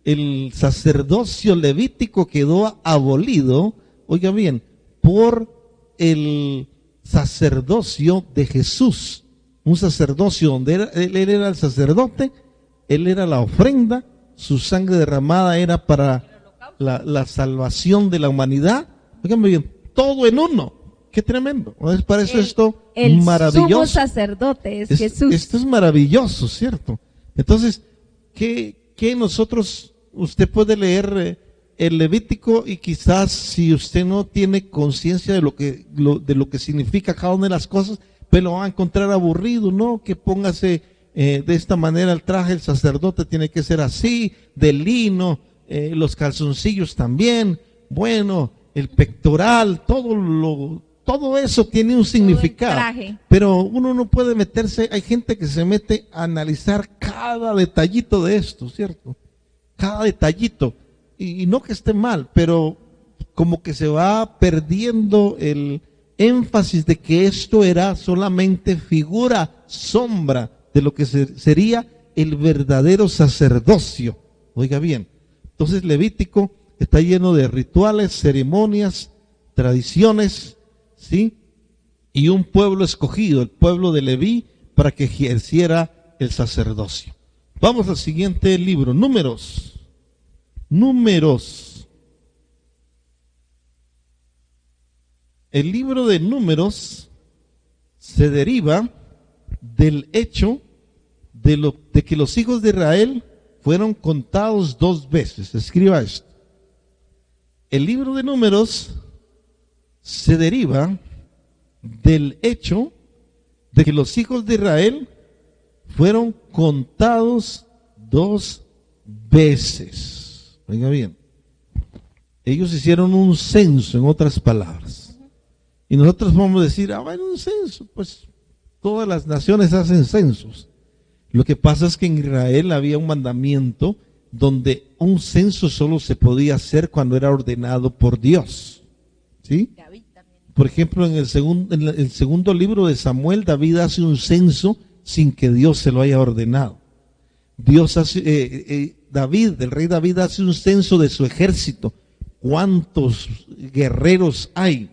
el sacerdocio levítico quedó abolido, oiga bien, por el sacerdocio de Jesús. Un sacerdocio donde él era el sacerdote, él era la ofrenda, su sangre derramada era para la salvación de la humanidad. Oigan bien, todo en uno. Qué tremendo. ¿No para eso esto maravilloso? El sumo sacerdote es Jesús. Esto es maravilloso, ¿cierto? Entonces, ¿qué nosotros, usted puede leer el Levítico y quizás si usted no tiene conciencia de lo que significa cada una de las cosas, pues lo va a encontrar aburrido, ¿no? Que póngase de esta manera el traje, el sacerdote tiene que ser así, de lino, los calzoncillos también, bueno, el pectoral, todo eso tiene un significado, pero uno no puede meterse, hay gente que se mete a analizar cada detallito de esto, ¿cierto? Cada detallito, y no que esté mal, pero como que se va perdiendo el énfasis de que esto era solamente figura, sombra de lo que sería el verdadero sacerdocio. Oiga bien, entonces Levítico está lleno de rituales, ceremonias, tradiciones, ¿sí? Y un pueblo escogido, el pueblo de Leví, para que ejerciera el sacerdocio. Vamos al siguiente libro, Números. El libro de Números se deriva del hecho de que los hijos de Israel fueron contados 2 veces. Escriba esto. El libro de Números se deriva del hecho de que los hijos de Israel fueron contados 2 veces. Oiga bien, ellos hicieron un censo, en otras palabras. Y nosotros vamos a decir, bueno, un censo, pues todas las naciones hacen censos. Lo que pasa es que en Israel había un mandamiento donde un censo solo se podía hacer cuando era ordenado por Dios. ¿Sí? Por ejemplo, en el segundo libro de Samuel, David hace un censo sin que Dios se lo haya ordenado. El rey David hace un censo de su ejército. ¿Cuántos guerreros hay?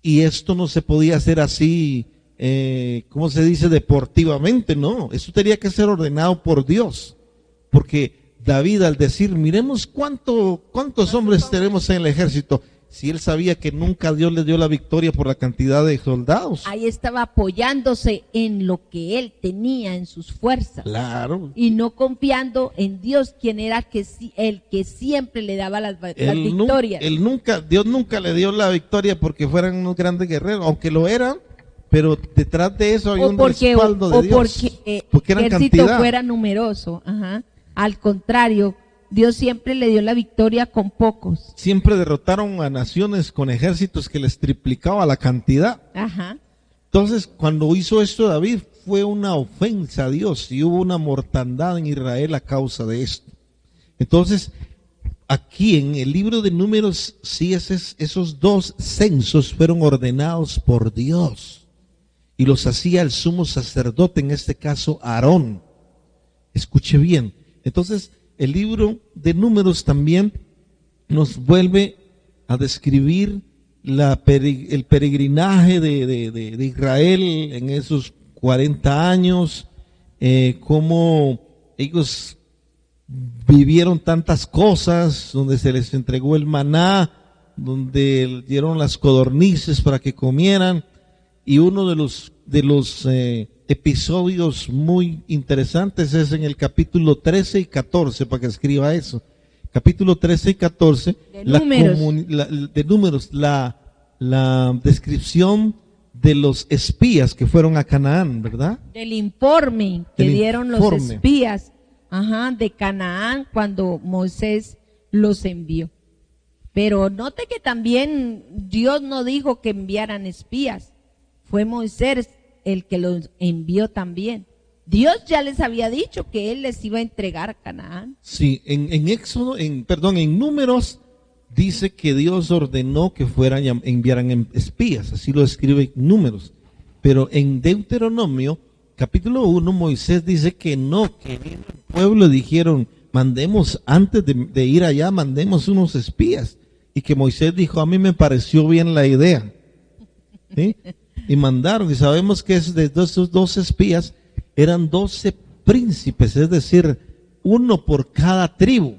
Y esto no se podía hacer así, ¿cómo se dice? Deportivamente, no. Eso tenía que ser ordenado por Dios. Porque David, al decir, miremos cuántos hombres tenemos en el ejército, si él sabía que nunca Dios le dio la victoria por la cantidad de soldados. Ahí estaba apoyándose en lo que él tenía, en sus fuerzas. Claro. Y no confiando en Dios, quien era el que siempre le daba las victorias. Dios nunca le dio la victoria porque fueran unos grandes guerreros, aunque lo eran, pero detrás de eso había un respaldo de Dios. Porque el ejército fuera numeroso. Ajá. Al contrario, Dios siempre le dio la victoria con pocos. Siempre derrotaron a naciones con ejércitos que les triplicaba la cantidad. Ajá. Entonces, cuando hizo esto David, fue una ofensa a Dios y hubo una mortandad en Israel a causa de esto. Entonces, aquí en el libro de Números, sí, esos 2 censos fueron ordenados por Dios y los hacía el sumo sacerdote, en este caso Aarón. Escuche bien. Entonces, el libro de Números también nos vuelve a describir el peregrinaje de Israel en esos 40 años, cómo ellos vivieron tantas cosas, donde se les entregó el maná, donde dieron las codornices para que comieran, y uno de los episodios muy interesantes es en el capítulo 13 y 14, para que escriba eso. Capítulo 13 y 14 de Números, la descripción de los espías que fueron a Canaán, ¿verdad? Del informe que dieron los espías, de Canaán cuando Moisés los envió. Pero note que también Dios no dijo que enviaran espías, fue Moisés el que los envió también. Dios ya les había dicho que Él les iba a entregar Canaán. Sí, en Números dice que Dios ordenó que enviaran espías, así lo escribe Números. Pero en Deuteronomio, capítulo 1, Moisés dice que no, que el pueblo dijeron, mandemos, antes de ir allá, mandemos unos espías. Y que Moisés dijo, a mí me pareció bien la idea. ¿Sí? Y mandaron, y sabemos que de esos 12 espías, eran 12 príncipes, es decir, uno por cada tribu,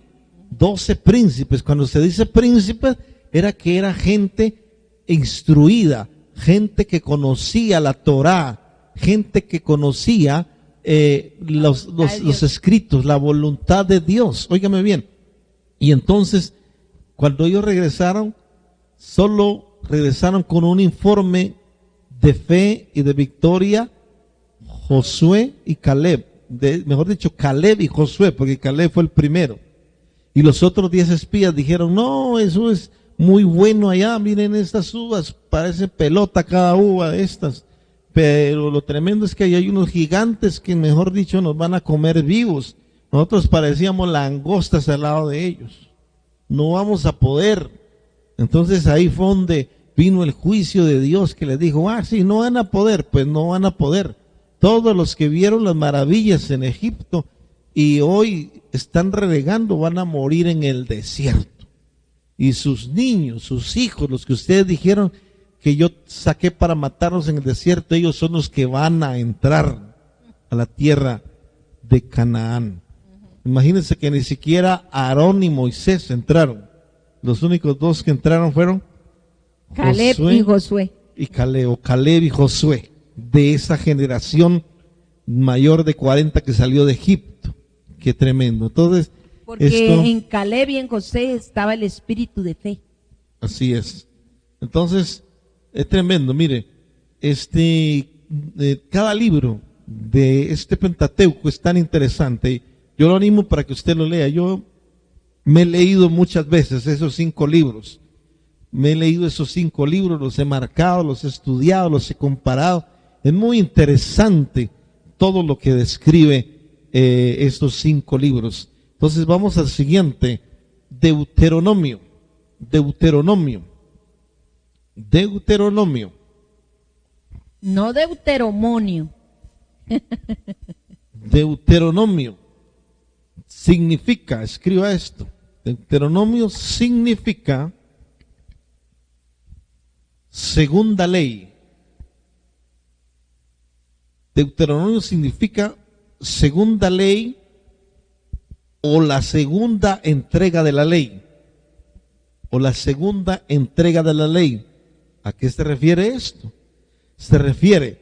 12 príncipes. Cuando se dice príncipes, era gente instruida, gente que conocía la Torá, gente que conocía los escritos, la voluntad de Dios. Óigame bien. Y entonces, cuando ellos regresaron, solo regresaron con un informe de fe y de victoria Josué y Caleb, mejor dicho, Caleb y Josué, porque Caleb fue el primero. Y los otros 10 espías dijeron, no, eso es muy bueno allá, miren estas uvas, parece pelota cada uva de estas. Pero lo tremendo es que ahí hay unos gigantes que, mejor dicho, nos van a comer vivos. Nosotros parecíamos langostas al lado de ellos. No vamos a poder. Entonces ahí fue donde vino el juicio de Dios, que les dijo, sí, no van a poder, pues no van a poder. Todos los que vieron las maravillas en Egipto y hoy están renegando van a morir en el desierto. Y sus niños, sus hijos, los que ustedes dijeron que yo saqué para matarlos en el desierto, ellos son los que van a entrar a la tierra de Canaán. Imagínense que ni siquiera Aarón y Moisés entraron. Los únicos dos que entraron fueron Caleb y Josué. Y Caleb y Josué, de esa generación mayor de 40 que salió de Egipto. Qué tremendo. Entonces, porque en Caleb y en José estaba el espíritu de fe. Así es. Entonces, es tremendo. Mire, cada libro de este Pentateuco es tan interesante. Yo lo animo para que usted lo lea. Yo me he leído muchas veces esos 5 libros. Me he leído esos 5 libros, los he marcado, los he estudiado, los he comparado. Es muy interesante todo lo que describe estos 5 libros. Entonces vamos al siguiente, Deuteronomio. No deuteromonio. Deuteronomio significa, escriba esto, Deuteronomio significa segunda ley. Deuteronomio significa segunda ley o la segunda entrega de la ley. O la segunda entrega de la ley. ¿A qué se refiere esto? Se refiere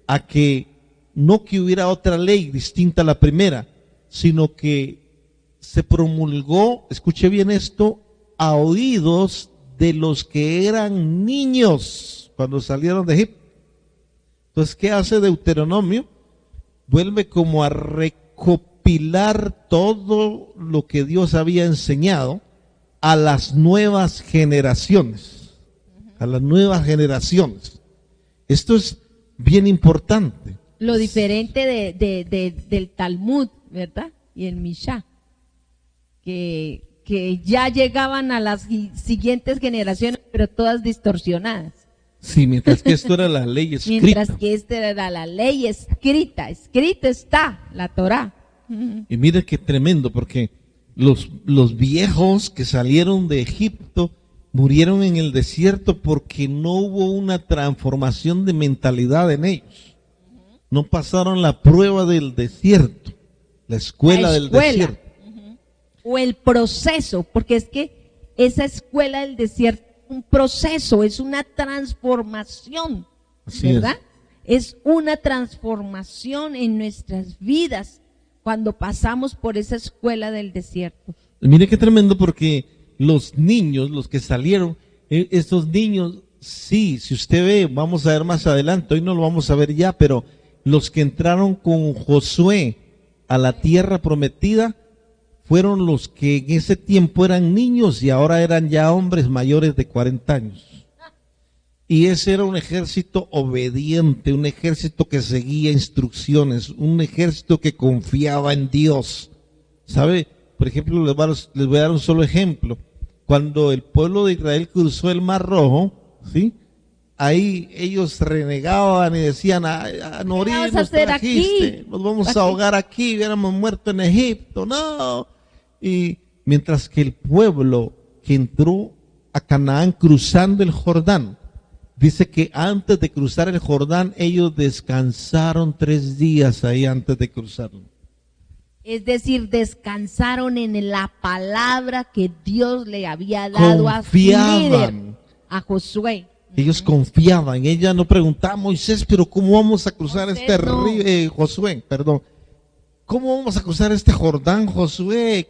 a que no que hubiera otra ley distinta a la primera, sino que se promulgó, escuche bien esto, a oídos de los que eran niños cuando salieron de Egipto. Entonces, ¿qué hace Deuteronomio? Vuelve como a recopilar todo lo que Dios había enseñado a las nuevas generaciones. A las nuevas generaciones. Esto es bien importante. Lo diferente del Talmud, ¿verdad? Y el Mishá. Que ya llegaban a las siguientes generaciones, pero todas distorsionadas. Sí, mientras que esto era la ley escrita. Mientras que esta era la ley escrita está la Torá. Y mire qué tremendo, porque los viejos que salieron de Egipto murieron en el desierto porque no hubo una transformación de mentalidad en ellos. no pasaron la prueba del desierto, la escuela del desierto. O el proceso, porque es que esa escuela del desierto es un proceso, es una transformación, Así ¿verdad? Es una transformación en nuestras vidas cuando pasamos por esa escuela del desierto. Mire qué tremendo, porque los niños, los que salieron, estos niños, sí, si usted ve, vamos a ver más adelante, hoy no lo vamos a ver ya, pero los que entraron con Josué a la tierra prometida fueron los que en ese tiempo eran niños y ahora eran ya hombres mayores de 40 años. Y ese era un ejército obediente, un ejército que seguía instrucciones, un ejército que confiaba en Dios. ¿Sabe? Por ejemplo, les voy a dar un solo ejemplo. Cuando el pueblo de Israel cruzó el Mar Rojo, ¿sí? Ahí ellos renegaban y decían, a morir nos trajiste, nos vamos a ahogar aquí, hubiéramos muerto en Egipto, no. Y mientras que el pueblo que entró a Canaán cruzando el Jordán, dice que antes de cruzar el Jordán, ellos descansaron 3 días ahí antes de cruzarlo. Es decir, descansaron en la palabra que Dios le había dado a su líder, a Josué. Ellos confiaban, ella no preguntaba, Moisés, pero ¿cómo vamos a cruzar este río? Josué, perdón. ¿Cómo vamos a cruzar este Jordán, Josué?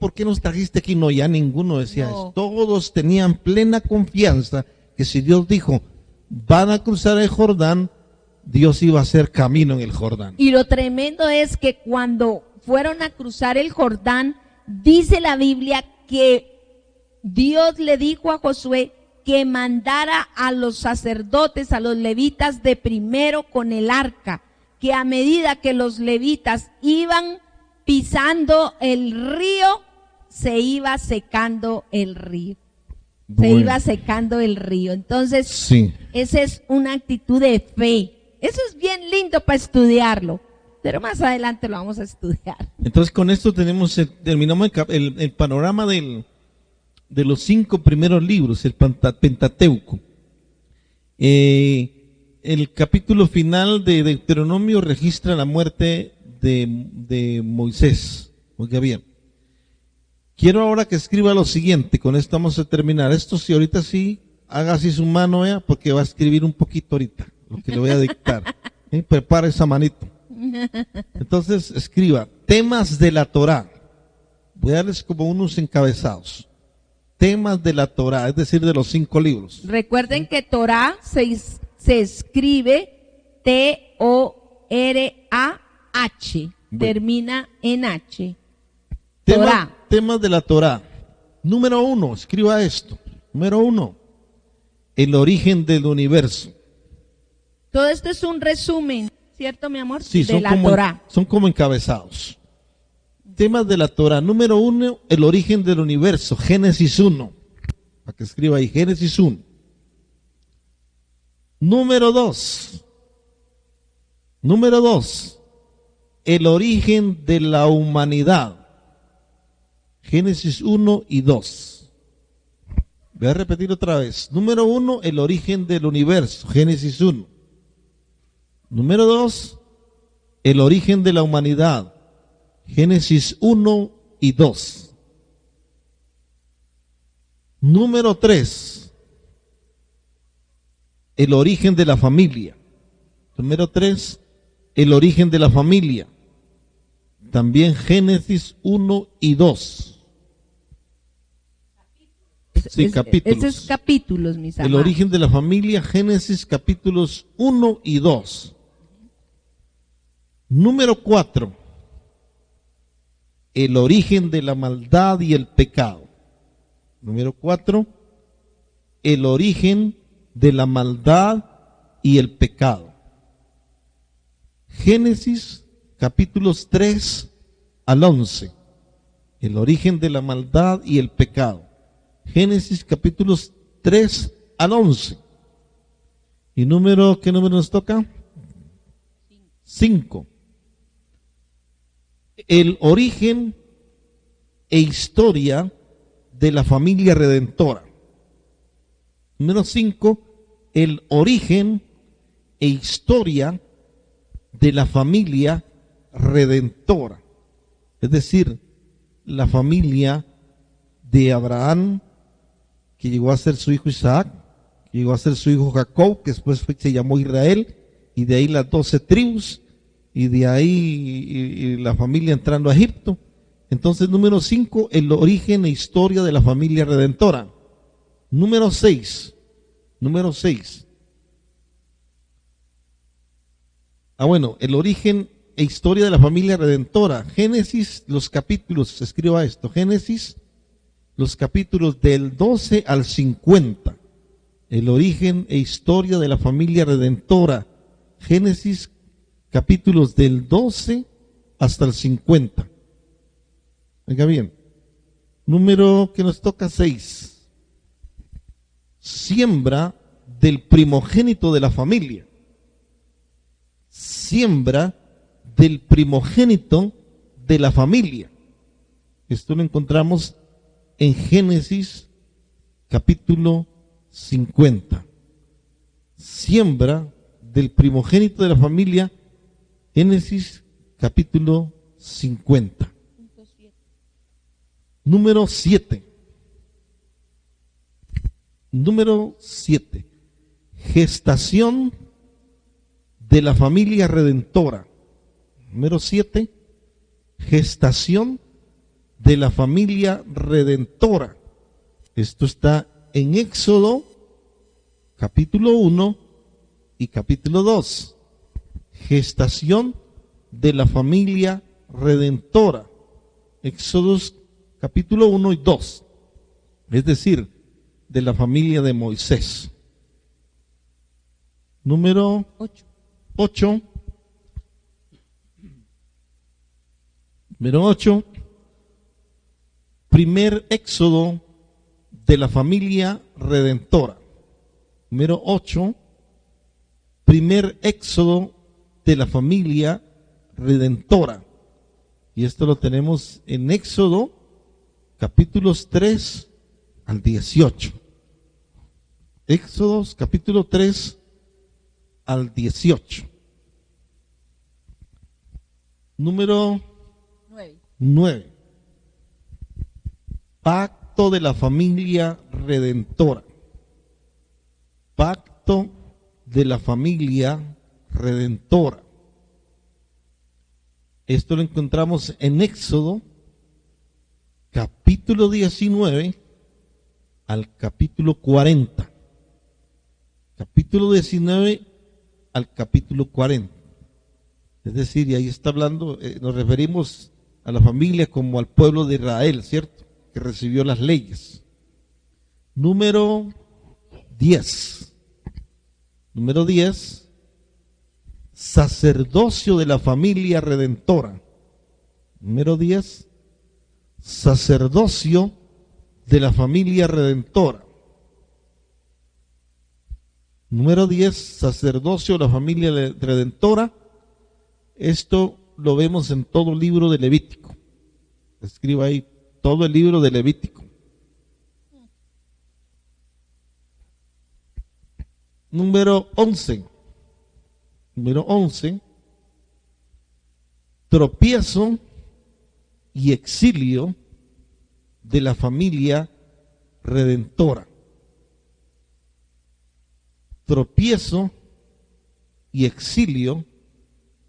¿Por qué nos trajiste aquí? No, ya ninguno decía eso. Todos tenían plena confianza que si Dios dijo, van a cruzar el Jordán, Dios iba a hacer camino en el Jordán. Y lo tremendo es que cuando fueron a cruzar el Jordán, dice la Biblia que Dios le dijo a Josué que mandara a los sacerdotes, a los levitas de primero con el arca, que a medida que los levitas iban pisando el río, se iba secando el río. Se iba secando el río. Entonces, sí, esa es una actitud de fe. Eso es bien lindo para estudiarlo, pero más adelante lo vamos a estudiar. Entonces, con esto terminamos el panorama de los 5 primeros libros, el Pentateuco. El capítulo final de Deuteronomio registra la muerte de Moisés. Oiga bien. Quiero ahora que escriba lo siguiente, con esto vamos a terminar. Esto sí, ahorita sí, haga así su mano, porque va a escribir un poquito ahorita, lo que le voy a dictar. Prepara esa manito. Entonces, escriba, temas de la Torá. Voy a darles como unos encabezados. Temas de la Torá, es decir, de los 5 libros. Recuerden que Torá se escribe T-O-R-A-H, termina en H. Temas de la Torá. Número 1, escriba esto. Número 1, el origen del universo. Todo esto es un resumen, ¿cierto, mi amor? Sí, de la Torá. Son como encabezados. Temas de la Torá. Número 1, el origen del universo. Génesis 1. Para que escriba ahí, Génesis 1. Número 2, el origen de la humanidad. Génesis 1 y 2. Voy a repetir otra vez. Número 1, el origen del universo. Génesis 1. Número 2, el origen de la humanidad. Génesis 1 y 2. Número 3, el origen de la familia. Número 3, el origen de la familia. También Génesis 1 y 2. Sí, capítulos. Esos capítulos, mis amados. El origen de la familia, Génesis capítulos 1 y 2. Número 4, el origen de la maldad y el pecado. Número 4, el origen de la maldad y el pecado. Génesis capítulos 3 al 11. El origen de la maldad y el pecado. Génesis capítulos 3 al 11. ¿Y qué número nos toca? 5. El origen e historia de la familia redentora. Número 5, el origen e historia de la familia redentora. Es decir, la familia de Abraham, que llegó a ser su hijo Isaac, que llegó a ser su hijo Jacob, que después se llamó Israel, y de ahí las 12 tribus, y de ahí y la familia entrando a Egipto. Entonces, número 5, el origen e historia de la familia redentora. Número 6. El origen e historia de la familia redentora. Génesis, los capítulos, escriba esto, Génesis, los capítulos del 12 al 50. El origen e historia de la familia redentora. Génesis, capítulos del 12 hasta el 50. Oiga bien, número que nos toca 6. Siembra del primogénito de la familia. Siembra del primogénito de la familia. Esto lo encontramos en Génesis capítulo 50. Siembra del primogénito de la familia, Génesis capítulo 50. Número 7. Gestación de la familia redentora. Número 7. Gestación de la familia redentora. Esto está en Éxodo capítulo 1 y capítulo 2. Gestación de la familia redentora. Éxodos capítulo 1 y 2. Es decir, de la familia de Moisés. Número 8. Número 8. Primer éxodo de la familia redentora. Número 8. Primer éxodo de la familia redentora. Y esto lo tenemos en Éxodo capítulos 3 al 18. Éxodos capítulo 3 al 18. Número 9. Pacto de la familia redentora. Pacto de la familia redentora. Esto lo encontramos en Éxodo capítulo 19 al capítulo 40. Capítulo 19 al capítulo 40. Es decir, y ahí está hablando, nos referimos a la familia como al pueblo de Israel, ¿cierto? Que recibió las leyes. Número 10. Número 10. Sacerdocio de la familia redentora. Número 10. Sacerdocio de la familia redentora. Número 10. Sacerdocio de la familia redentora. Esto lo vemos en todo el libro de Levítico. Escriba ahí, todo el libro de Levítico. Número 11. Número 11. Tropiezo y exilio de la familia redentora. Tropiezo y exilio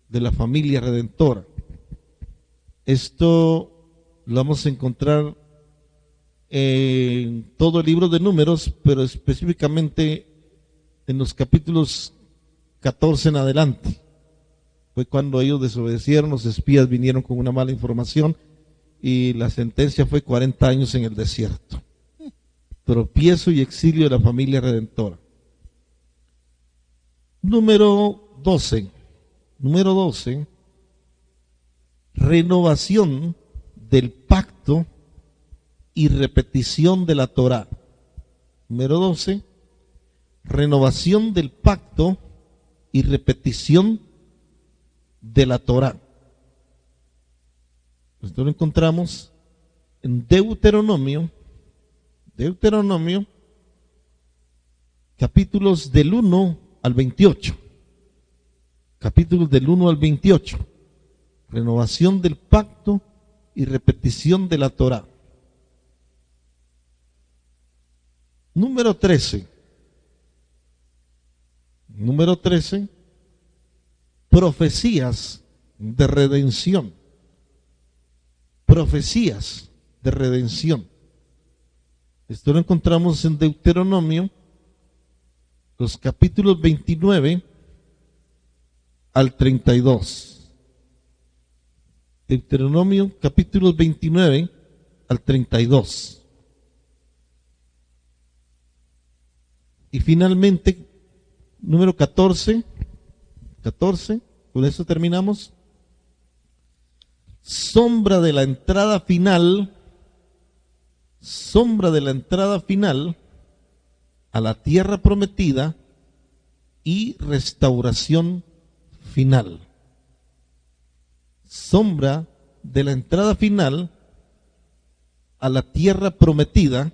de la familia redentora. Esto lo vamos a encontrar en todo el libro de Números, pero específicamente en los capítulos 14 en adelante. Fue cuando ellos desobedecieron, los espías vinieron con una mala información y la sentencia fue 40 años en el desierto. Tropiezo y exilio de la familia redentora. Número 12. Número 12. Renovación del pacto y repetición de la Torá. Número 12. Renovación del pacto y repetición de la Torá. Esto lo encontramos en Deuteronomio, capítulos del 1 al 28. capítulos del 1 al 28, renovación del pacto y repetición de la Torá. Número 13, profecías de redención. Profecías de redención. Esto lo encontramos en Deuteronomio, los capítulos 29 al 32. Deuteronomio, capítulos 29 al 32. Y finalmente, número 14, con eso terminamos. Sombra de la entrada final a la tierra prometida y restauración final. Sombra de la entrada final a la tierra prometida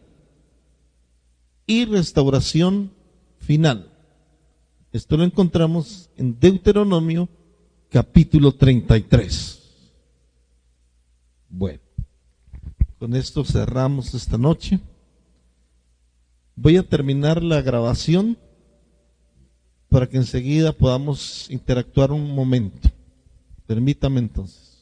y restauración final. Esto lo encontramos en Deuteronomio capítulo 33. Bueno, con esto cerramos esta noche. Voy a terminar la grabación para que enseguida podamos interactuar un momento. Permítame entonces.